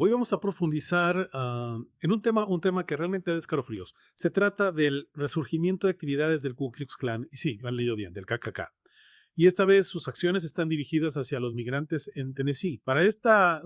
Hoy vamos a profundizar en un tema que realmente da escalofríos. Se trata del resurgimiento de actividades del Ku Klux Klan, y sí, lo han leído bien, del KKK. Y esta vez sus acciones están dirigidas hacia los migrantes en Tennessee. Para esta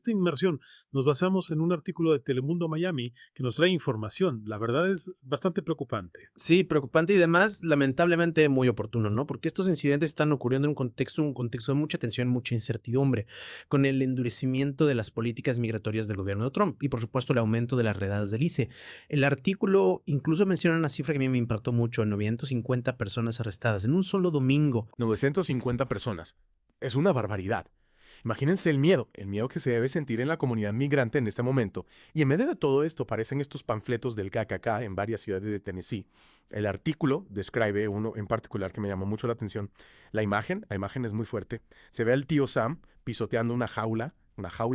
inmersión nos basamos en un artículo de Telemundo Miami que nos trae información. La verdad es bastante preocupante. Sí, preocupante y además, lamentablemente, muy oportuno, ¿no? Porque estos incidentes están ocurriendo en un contexto de mucha tensión, mucha incertidumbre, con el endurecimiento de las políticas migratorias del gobierno de Trump y, por supuesto, el aumento de las redadas del ICE. El artículo incluso menciona una cifra que a mí me impactó mucho: 950 personas arrestadas en un solo domingo. 950 personas. Es una barbaridad. Imagínense el miedo que se debe sentir en la comunidad migrante en este momento. Y en medio de todo esto aparecen estos panfletos del KKK en varias ciudades de Tennessee. El artículo describe uno en particular que me llamó mucho la atención. La imagen es muy fuerte. Se ve al tío Sam pisoteando una jaula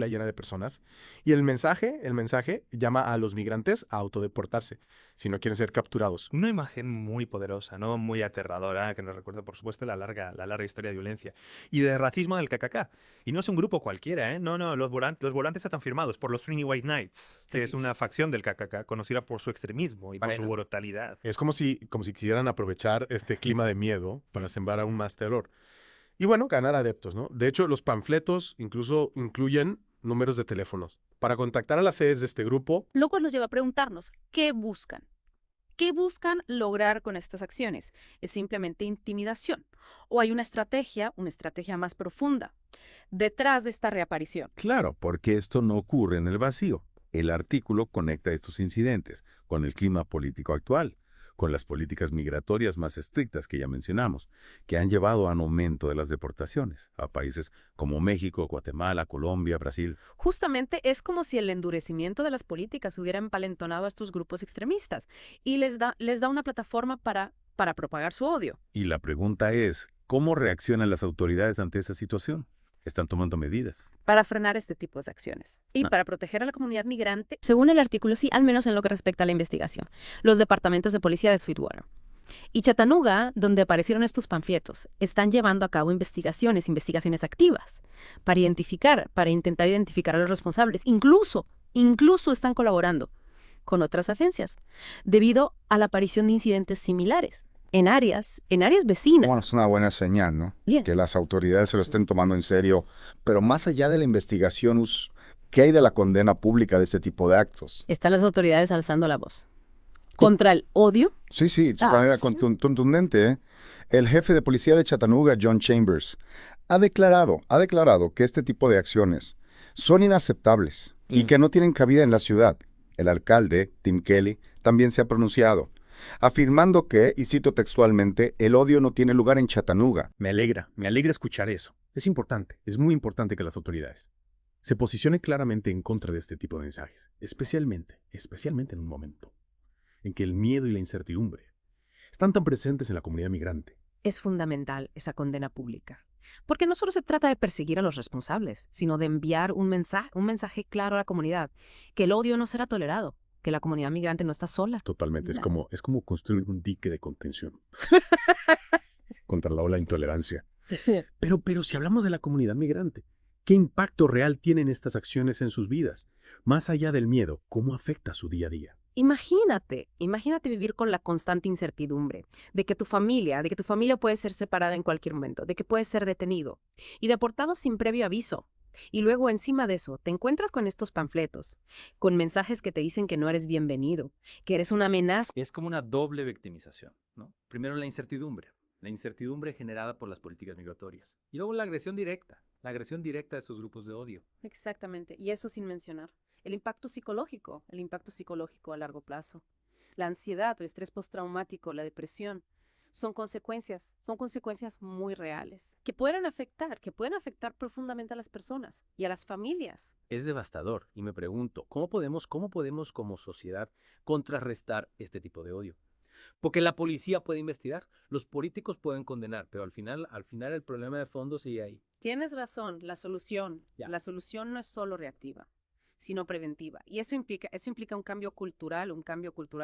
llena de personas. Y el mensaje llama a los migrantes a autodeportarse si no quieren ser capturados. Una imagen muy poderosa, ¿no? Muy aterradora, que nos recuerda, por supuesto, la larga historia de violencia y de racismo del KKK. Y no es un grupo cualquiera, ¿eh? No, los volantes están firmados por los Trinity White Knights, que es una facción del KKK conocida por su extremismo y por su brutalidad. Es como si quisieran aprovechar este clima de miedo para sembrar aún más terror. Y bueno, ganar adeptos, ¿no? De hecho, los panfletos incluso incluyen números de teléfonos. Para contactar a las sedes de este grupo, Lo cual nos lleva a preguntarnos, ¿qué buscan? ¿Qué buscan lograr con estas acciones? ¿Es simplemente intimidación? ¿O hay una estrategia más profunda detrás de esta reaparición? Claro, porque esto no ocurre en el vacío. El artículo conecta estos incidentes con el clima político actual, con las políticas migratorias más estrictas que ya mencionamos, que han llevado a un aumento de las deportaciones a países como México, Guatemala, Colombia, Brasil. Justamente es como si el endurecimiento de las políticas hubiera empalentonado a estos grupos extremistas y les da una plataforma para propagar su odio. Y la pregunta es, ¿cómo reaccionan las autoridades ante esa situación? ¿Están tomando medidas? Para frenar este tipo de acciones y para proteger a la comunidad migrante, según el artículo, sí, al menos en lo que respecta a la investigación, los departamentos de policía de Sweetwater y Chattanooga, donde aparecieron estos panfletos, están llevando a cabo investigaciones activas para intentar identificar a los responsables. Incluso están colaborando con otras agencias debido a la aparición de incidentes similares en áreas vecinas. Bueno, es una buena señal, ¿no? Bien. Que las autoridades se lo estén tomando en serio. Pero más allá de la investigación, ¿qué hay de la condena pública de este tipo de actos? Están las autoridades alzando la voz contra el odio. Sí, de manera contundente, ¿eh? El jefe de policía de Chattanooga, John Chambers, ha declarado que este tipo de acciones son inaceptables y que no tienen cabida en la ciudad. El alcalde, Tim Kelly, también se ha pronunciado, afirmando que, y cito textualmente, el odio no tiene lugar en Chattanooga. me alegra escuchar eso. Es importante, es muy importante que las autoridades se posicionen claramente en contra de este tipo de mensajes, especialmente en un momento en que el miedo y la incertidumbre están tan presentes en la comunidad migrante. Es fundamental esa condena pública, porque no solo se trata de perseguir a los responsables, sino de enviar un mensaje claro a la comunidad, que el odio no será tolerado, que la comunidad migrante no está sola. Totalmente, No. es como construir un dique de contención contra la ola de intolerancia. Pero si hablamos de la comunidad migrante, ¿qué impacto real tienen estas acciones en sus vidas? Más allá del miedo, ¿cómo afecta su día a día? Imagínate vivir con la constante incertidumbre de que tu familia puede ser separada en cualquier momento, de que puedes ser detenido y deportado sin previo aviso. Y luego encima de eso te encuentras con estos panfletos, con mensajes que te dicen que no eres bienvenido, que eres una amenaza. Es como una doble victimización, ¿no? Primero la incertidumbre generada por las políticas migratorias. Y luego la agresión directa de esos grupos de odio. Exactamente, y eso sin mencionar el impacto psicológico a largo plazo. La ansiedad, el estrés postraumático, la depresión, son consecuencias muy reales que pueden afectar profundamente a las personas y a las familias. Es devastador y me pregunto, ¿cómo podemos como sociedad contrarrestar este tipo de odio? Porque la policía puede investigar, los políticos pueden condenar, pero al final el problema de fondo sigue ahí. Tienes razón, la solución no es solo reactiva, sino preventiva. Y eso implica un cambio cultural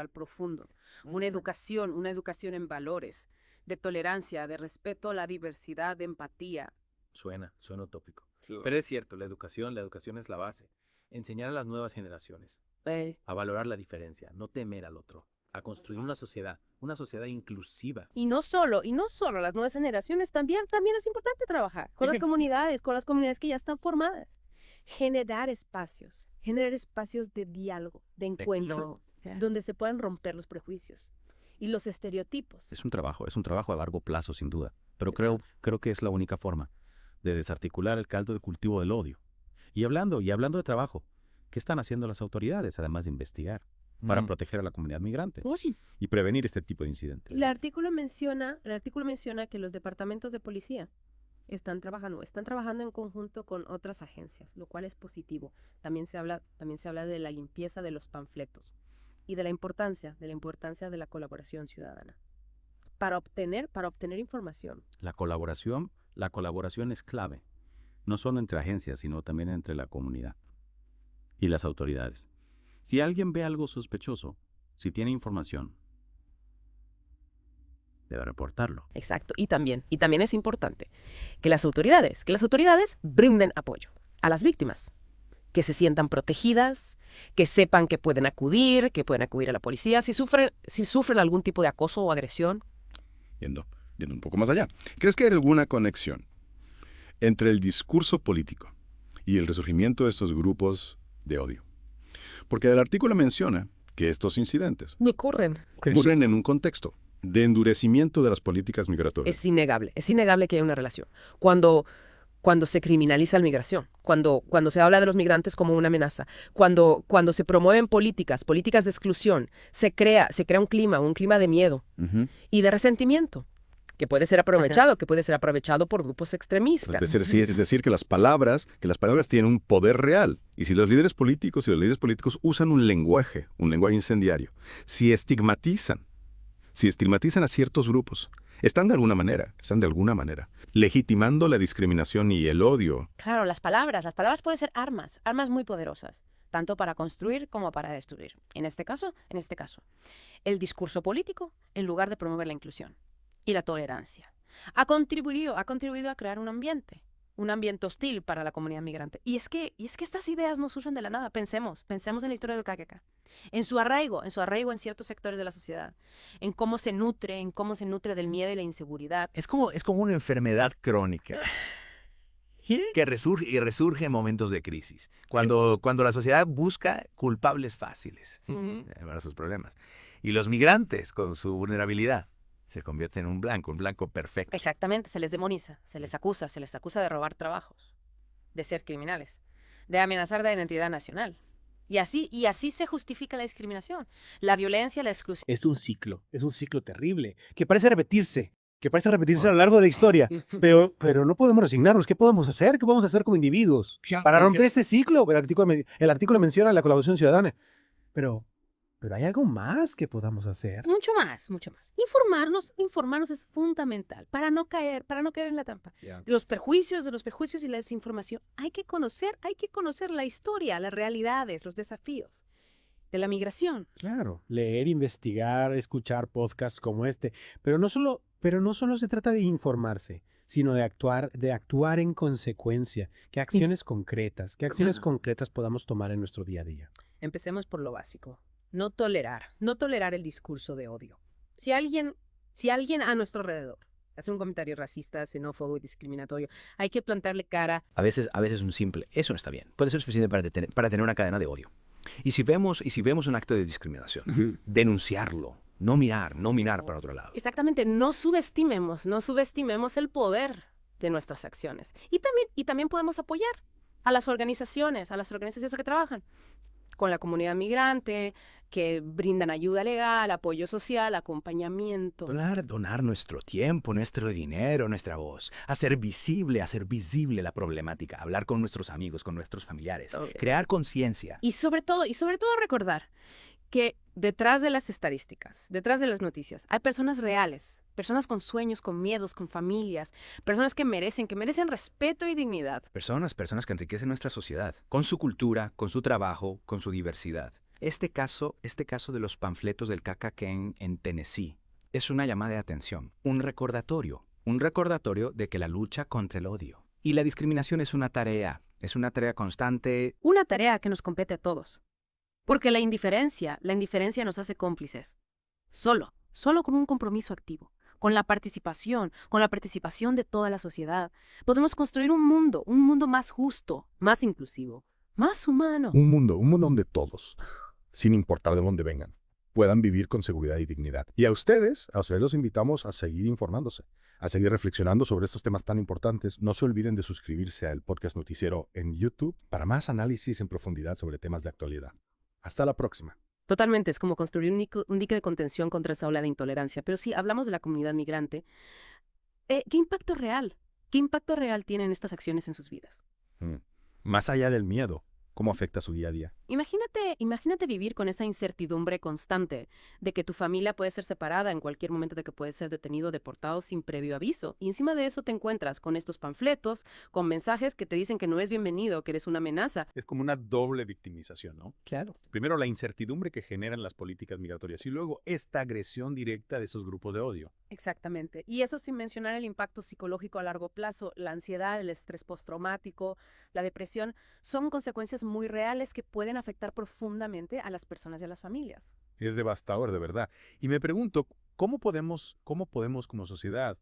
profundo, una educación en valores, de tolerancia, de respeto a la diversidad, de empatía. Suena utópico. Pero es cierto, la educación es la base. Enseñar a las nuevas generaciones Eh, a valorar la diferencia, no temer al otro, a construir una sociedad inclusiva. Y no solo las nuevas generaciones, también es importante trabajar con las comunidades que ya están formadas. Generar espacios de diálogo, de encuentro, donde se puedan romper los prejuicios y los estereotipos. Es un trabajo a largo plazo, sin duda. Pero creo que es la única forma de desarticular el caldo de cultivo del odio. Y hablando de trabajo, ¿qué están haciendo las autoridades, además de investigar, para proteger a la comunidad migrante y prevenir este tipo de incidentes? El artículo menciona que los departamentos de policía están trabajando en conjunto con otras agencias, lo cual es positivo. También se habla de la limpieza de los panfletos y de la importancia de la colaboración ciudadana para obtener información. La colaboración es clave, no solo entre agencias, sino también entre la comunidad y las autoridades. Si alguien ve algo sospechoso, si tiene información, debe reportarlo. Exacto. Y también es importante que las autoridades brinden apoyo a las víctimas, que se sientan protegidas, que sepan que pueden acudir a la policía si sufren algún tipo de acoso o agresión. Yendo un poco más allá. ¿Crees que hay alguna conexión entre el discurso político y el resurgimiento de estos grupos de odio? Porque el artículo menciona que estos incidentes ocurren en un contexto de endurecimiento de las políticas migratorias. Es innegable que hay una relación. Cuando se criminaliza la migración, cuando se habla de los migrantes como una amenaza, cuando se promueven políticas de exclusión, se crea un clima de miedo y de resentimiento que puede ser aprovechado por grupos extremistas. Es decir, que las palabras tienen un poder real. Y si los líderes políticos usan un lenguaje incendiario, si estigmatizan a ciertos grupos, están de alguna manera legitimando la discriminación y el odio. Claro, las palabras pueden ser armas muy poderosas, tanto para construir como para destruir. En este caso, el discurso político, en lugar de promover la inclusión y la tolerancia, ha contribuido a crear un ambiente hostil para la comunidad migrante. Y es que estas ideas no surgen de la nada. Pensemos en la historia del KKK, en su arraigo en ciertos sectores de la sociedad, en cómo se nutre del miedo y la inseguridad. Es como una enfermedad crónica que resurge en momentos de crisis, cuando la sociedad busca culpables fáciles para sus problemas. Y los migrantes, con su vulnerabilidad, se convierten en un blanco perfecto. Exactamente, se les demoniza, se les acusa de robar trabajos, de ser criminales, de amenazar la identidad nacional. Y así se justifica la discriminación, la violencia, la exclusión. Es un ciclo terrible, que parece repetirse a lo largo de la historia, pero no podemos resignarnos. ¿Qué podemos hacer? ¿Qué podemos hacer como individuos para romper este ciclo? El artículo menciona la colaboración ciudadana, pero hay algo más que podamos hacer. Mucho más. Informarnos es fundamental para no caer en la trampa. De los prejuicios y la desinformación. Hay que conocer la historia, las realidades, los desafíos de la migración. Claro, leer, investigar, escuchar podcasts como este, pero no solo se trata de informarse, sino de actuar en consecuencia. ¿Qué acciones concretas podamos tomar en nuestro día a día? Empecemos por lo básico. No tolerar el discurso de odio. Si alguien a nuestro alrededor hace un comentario racista, xenófobo y discriminatorio, hay que plantarle cara. A veces un simple, eso no está bien. Puede ser suficiente para tener una cadena de odio. Y si vemos un acto de discriminación, denunciarlo, no mirar para otro lado. Exactamente, no subestimemos el poder de nuestras acciones. Y también podemos apoyar a las organizaciones que trabajan con la comunidad migrante, que brindan ayuda legal, apoyo social, acompañamiento. Donar nuestro tiempo, nuestro dinero, nuestra voz. Hacer visible la problemática. Hablar con nuestros amigos, con nuestros familiares. Crear conciencia. Y sobre todo recordar que detrás de las estadísticas, detrás de las noticias, hay personas reales, personas con sueños, con miedos, con familias, personas que merecen respeto y dignidad. Personas que enriquecen nuestra sociedad, con su cultura, con su trabajo, con su diversidad. Este caso de los panfletos del KKK en Tennessee es una llamada de atención, un recordatorio de que la lucha contra el odio y la discriminación es una tarea Es una tarea constante. Una tarea que nos compete a todos. Porque la indiferencia nos hace cómplices. Solo con un compromiso activo, con la participación de toda la sociedad, podemos construir un mundo más justo, más inclusivo, más humano. Un mundo donde todos, sin importar de dónde vengan, puedan vivir con seguridad y dignidad. Y a ustedes los invitamos a seguir informándose, a seguir reflexionando sobre estos temas tan importantes. No se olviden de suscribirse al podcast Noticiero en YouTube para más análisis en profundidad sobre temas de actualidad. Hasta la próxima. Totalmente, es como construir un dique de contención contra esa ola de intolerancia. Pero si hablamos de la comunidad migrante, ¿qué impacto real tienen estas acciones en sus vidas? Más allá del miedo, ¿cómo afecta su día a día? Imagínate vivir con esa incertidumbre constante de que tu familia puede ser separada en cualquier momento, de que puedes ser detenido o deportado sin previo aviso. Y encima de eso te encuentras con estos panfletos, con mensajes que te dicen que no eres bienvenido, que eres una amenaza. Es como una doble victimización, ¿no? Claro. Primero, la incertidumbre que generan las políticas migratorias y luego esta agresión directa de esos grupos de odio. Exactamente. Y eso sin mencionar el impacto psicológico a largo plazo, la ansiedad, el estrés postraumático, la depresión, son consecuencias muy reales que pueden afectar profundamente a las personas y a las familias. Es devastador, de verdad. Y me pregunto, ¿cómo podemos como sociedad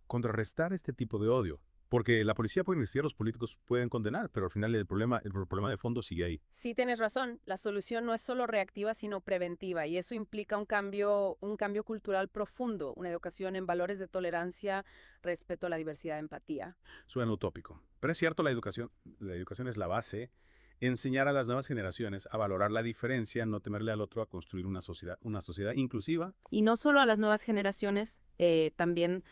contrarrestar este tipo de odio? Porque la policía puede investigar, los políticos pueden condenar, pero al final el problema de fondo sigue ahí. Sí, tienes razón. La solución no es solo reactiva, sino preventiva. Y eso implica un cambio cultural profundo, una educación en valores de tolerancia, respeto a la diversidad, empatía. Suena utópico. Pero es cierto, la educación es la base. Enseñar a las nuevas generaciones a valorar la diferencia, no temerle al otro, a construir una sociedad inclusiva. Y no solo a las nuevas generaciones, también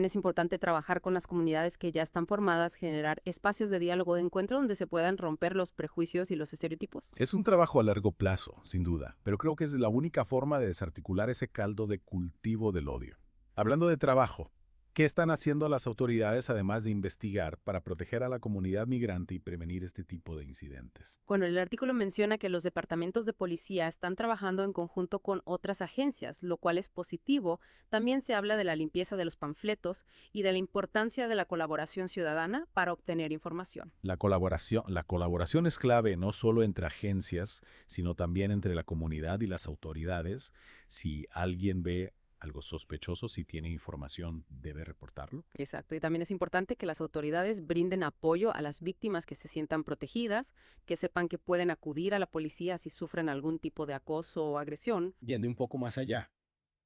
es importante trabajar con las comunidades que ya están formadas, generar espacios de diálogo, de encuentro donde se puedan romper los prejuicios y los estereotipos. Es un trabajo a largo plazo, sin duda, pero creo que es la única forma de desarticular ese caldo de cultivo del odio. Hablando de trabajo, ¿qué están haciendo las autoridades además de investigar para proteger a la comunidad migrante y prevenir este tipo de incidentes? Bueno, el artículo menciona que los departamentos de policía están trabajando en conjunto con otras agencias, lo cual es positivo. También se habla de la limpieza de los panfletos y de la importancia de la colaboración ciudadana para obtener información. La colaboración es clave no solo entre agencias, sino también entre la comunidad y las autoridades. Si alguien ve algo sospechoso, si tiene información, debe reportarlo. Exacto, y también es importante que las autoridades brinden apoyo a las víctimas, que se sientan protegidas, que sepan que pueden acudir a la policía si sufren algún tipo de acoso o agresión. Yendo un poco más allá,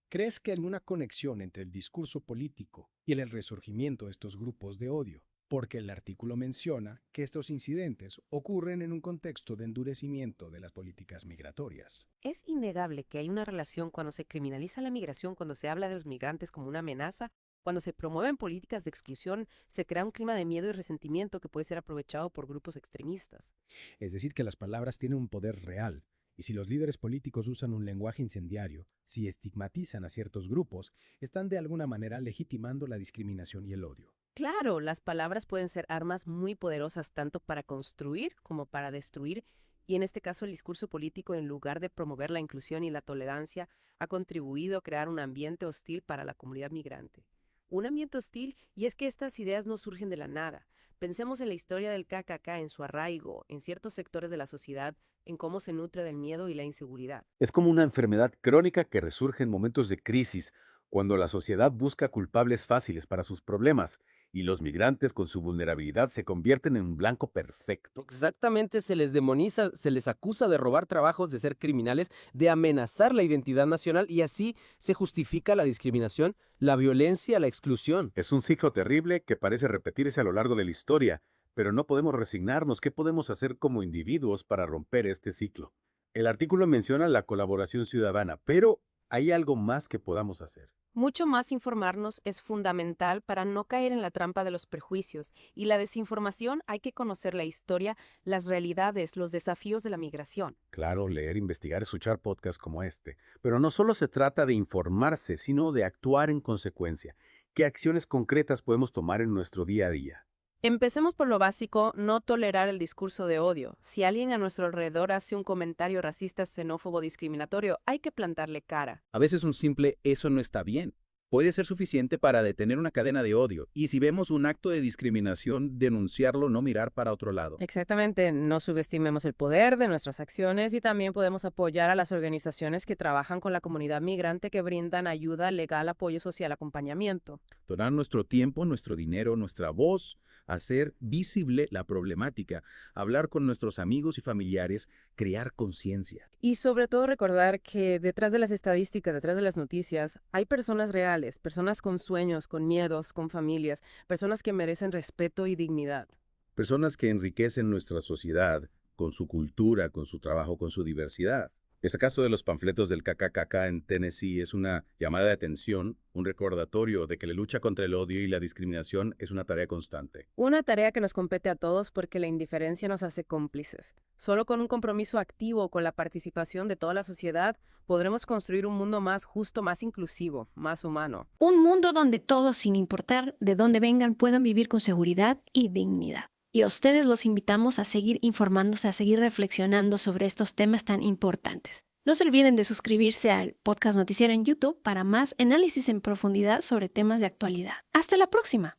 ¿crees que hay alguna conexión entre el discurso político y el resurgimiento de estos grupos de odio? Porque el artículo menciona que estos incidentes ocurren en un contexto de endurecimiento de las políticas migratorias. Es innegable que hay una relación cuando se criminaliza la migración, cuando se habla de los migrantes como una amenaza, cuando se promueven políticas de exclusión, se crea un clima de miedo y resentimiento que puede ser aprovechado por grupos extremistas. Es decir, que las palabras tienen un poder real. Y si los líderes políticos usan un lenguaje incendiario, si estigmatizan a ciertos grupos, están de alguna manera legitimando la discriminación y el odio. Claro, las palabras pueden ser armas muy poderosas tanto para construir como para destruir, y en este caso el discurso político, en lugar de promover la inclusión y la tolerancia, ha contribuido a crear un ambiente hostil para la comunidad migrante. Un ambiente hostil, y es que estas ideas no surgen de la nada. Pensemos en la historia del KKK, en su arraigo, en ciertos sectores de la sociedad, en cómo se nutre del miedo y la inseguridad. Es como una enfermedad crónica que resurge en momentos de crisis, cuando la sociedad busca culpables fáciles para sus problemas y los migrantes con su vulnerabilidad se convierten en un blanco perfecto. Exactamente, se les demoniza, se les acusa de robar trabajos, de ser criminales, de amenazar la identidad nacional y así se justifica la discriminación, la violencia, la exclusión. Es un ciclo terrible que parece repetirse a lo largo de la historia, pero no podemos resignarnos. ¿Qué podemos hacer como individuos para romper este ciclo? El artículo menciona la colaboración ciudadana, pero hay algo más que podamos hacer. Mucho más informarnos es fundamental para no caer en la trampa de los prejuicios y la desinformación. Hay que conocer la historia, las realidades, los desafíos de la migración. Claro, leer, investigar, escuchar podcasts como este. Pero no solo se trata de informarse, sino de actuar en consecuencia. ¿Qué acciones concretas podemos tomar en nuestro día a día? Empecemos por lo básico, no tolerar el discurso de odio. Si alguien a nuestro alrededor hace un comentario racista, xenófobo, discriminatorio, hay que plantarle cara. A veces un simple "eso no está bien" puede ser suficiente para detener una cadena de odio. Y si vemos un acto de discriminación, denunciarlo, no mirar para otro lado. Exactamente, no subestimemos el poder de nuestras acciones y también podemos apoyar a las organizaciones que trabajan con la comunidad migrante que brindan ayuda legal, apoyo social, acompañamiento. Donar nuestro tiempo, nuestro dinero, nuestra voz, hacer visible la problemática, hablar con nuestros amigos y familiares, crear conciencia. Y sobre todo recordar que detrás de las estadísticas, detrás de las noticias, hay personas reales, personas con sueños, con miedos, con familias, personas que merecen respeto y dignidad. Personas que enriquecen nuestra sociedad con su cultura, con su trabajo, con su diversidad. Este caso de los panfletos del KKK en Tennessee es una llamada de atención, un recordatorio de que la lucha contra el odio y la discriminación es una tarea constante. Una tarea que nos compete a todos porque la indiferencia nos hace cómplices. Solo con un compromiso activo con la participación de toda la sociedad podremos construir un mundo más justo, más inclusivo, más humano. Un mundo donde todos, sin importar de dónde vengan, puedan vivir con seguridad y dignidad. Y a ustedes los invitamos a seguir informándose, a seguir reflexionando sobre estos temas tan importantes. No se olviden de suscribirse al podcast Noticiero en YouTube para más análisis en profundidad sobre temas de actualidad. ¡Hasta la próxima!